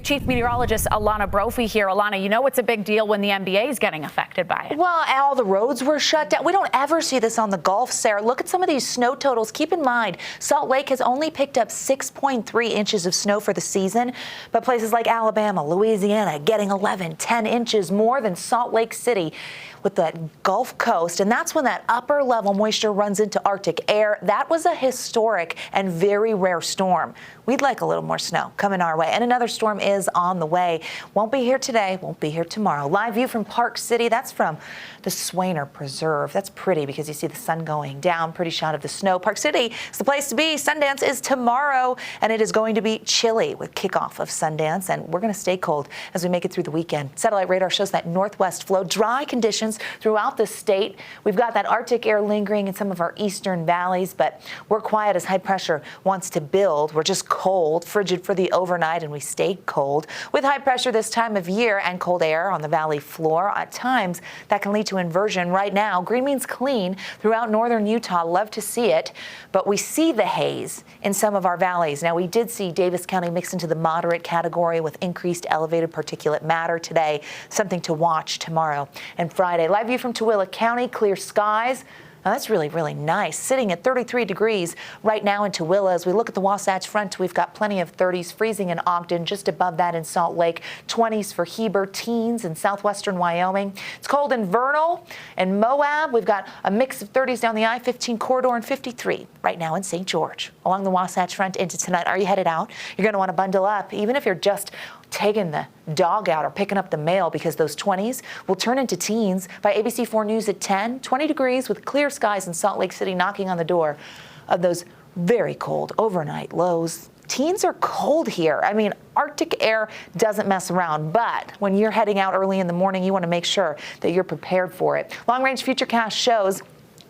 Chief Meteorologist Alana Brophy here. Alana, you know it's a big deal when the NBA is getting affected by it. Well, all the roads were shut down. We don't ever see this on the Gulf, Sarah. Look at some of these snow totals. Keep in mind, Salt Lake has only picked up 6.3 inches of snow for the season, but places like Alabama, Louisiana getting 11, 10 inches more than Salt Lake City with that Gulf Coast. And that's when that upper level moisture runs into Arctic air. That was a historic and very rare storm. We'd like a little more snow coming our way. And another storm is on the way. Won't be here today, won't be here tomorrow. Live view from Park City. That's from the Swainer Preserve. That's pretty because you see the sun going down. Pretty shot of the snow. Park City is the place to be. Sundance is tomorrow, and it is going to be chilly with kickoff of Sundance. And we're going to stay cold as we make it through the weekend. Satellite radar shows that northwest flow, dry conditions throughout the state. We've got that Arctic air lingering in some of our eastern valleys, but we're quiet as high pressure wants to build. We're just cold, frigid for the overnight, and we stay cold. With high pressure this time of year and cold air on the valley floor, at times that can lead to inversion. Right now, green means clean throughout northern Utah. Love to see it, but we see the haze in some of our valleys. Now, we did see Davis County mix into the moderate category with increased elevated particulate matter today. Something to watch tomorrow and Friday. Live view from Tooele County, clear skies. Now that's really, really nice. Sitting at 33 degrees right now in Tooele. As we look at the Wasatch Front, we've got plenty of 30s, freezing in Ogden, just above that in Salt Lake, 20s for Heber, teens in southwestern Wyoming. It's cold in Vernal and Moab. We've got a mix of 30s down the I-15 corridor and 53 right now in St. George. Along the Wasatch Front into tonight, are you headed out? You're going to want to bundle up, even if you're just taking the dog out or picking up the mail, because those 20s will turn into teens by ABC 4 News at 10. 20 degrees with clear skies in Salt Lake City, knocking on the door of those very cold overnight lows. Teens are cold here. I mean, Arctic air doesn't mess around, but when you're heading out early in the morning, you want to make sure that you're prepared for it. Long-range futurecast shows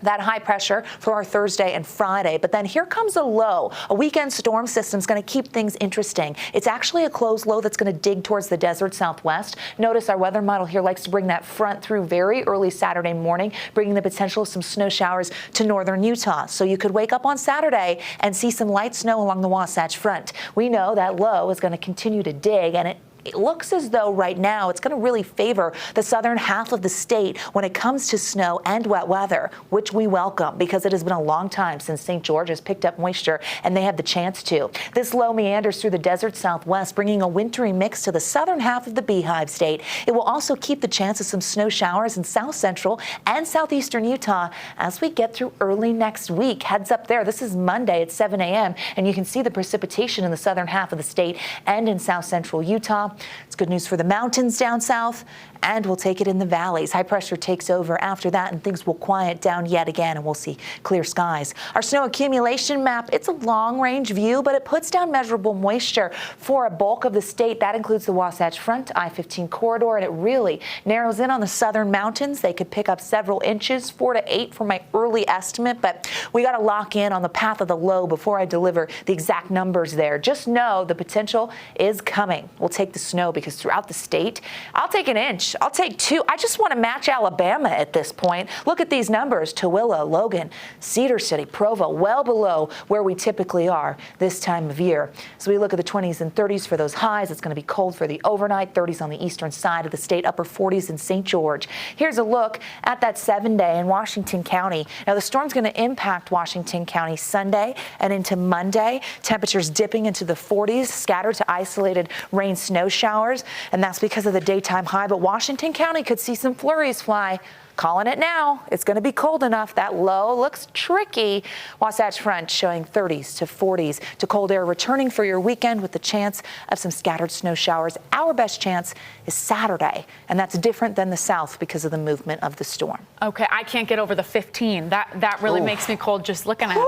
that high pressure for our Thursday and Friday. But then here comes a low. A weekend storm system is going to keep things interesting. It's actually a closed low that's going to dig towards the desert southwest. Notice our weather model here likes to bring that front through very early Saturday morning, bringing the potential of some snow showers to northern Utah. So you could wake up on Saturday and see some light snow along the Wasatch Front. We know that low is going to continue to dig, and it looks as though right now it's going to really favor the southern half of the state when it comes to snow and wet weather, which we welcome because it has been a long time since St. George has picked up moisture and they have the chance to. This low meanders through the desert southwest, bringing a wintry mix to the southern half of the Beehive State. It will also keep the chance of some snow showers in south central and southeastern Utah as we get through early next week. Heads up there. This is Monday at 7 a.m. and you can see the precipitation in the southern half of the state and in south central Utah. It's good news for the mountains down south, and we'll take it in the valleys. High pressure takes over after that, and things will quiet down yet again, and we'll see clear skies. Our snow accumulation map, it's a long-range view, but it puts down measurable moisture for a bulk of the state. That includes the Wasatch Front, I-15 corridor, and it really narrows in on the southern mountains. They could pick up several inches, 4 to 8 for my early estimate, but we got to lock in on the path of the low before I deliver the exact numbers there. Just know the potential is coming. We'll take the snow because throughout the state, I'll take an inch. I'll take 2. I just want to match Alabama at this point. Look at these numbers. Tooele, Logan, Cedar City, Provo, well below where we typically are this time of year. So we look at the 20s and 30s for those highs. It's going to be cold for the overnight. 30s on the eastern side of the state, upper 40s in St. George. Here's a look at that 7-day in Washington County. Now, the storm's going to impact Washington County Sunday and into Monday. Temperatures dipping into the 40s, scattered to isolated rain snow showers, and that's because of the daytime high. But Washington County could see some flurries fly. Calling it now. It's going to be cold enough. That low looks tricky. Wasatch Front showing 30s to 40s to cold air returning for your weekend with the chance of some scattered snow showers. Our best chance is Saturday, and that's different than the south because of the movement of the storm. Okay, I can't get over the 15. That really makes me cold just looking at it.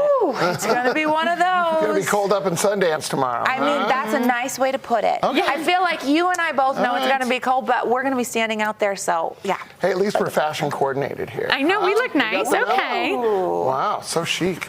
It's going to be one of those. It's going to be cold up in Sundance tomorrow. I mean, that's a nice way to put it. Okay. I feel like you and I both know it's going to be cold, but we're going to be standing out there, so yeah. Hey, at least we're fashion coordinated here. I know, we look nice. Okay. Wow, so chic.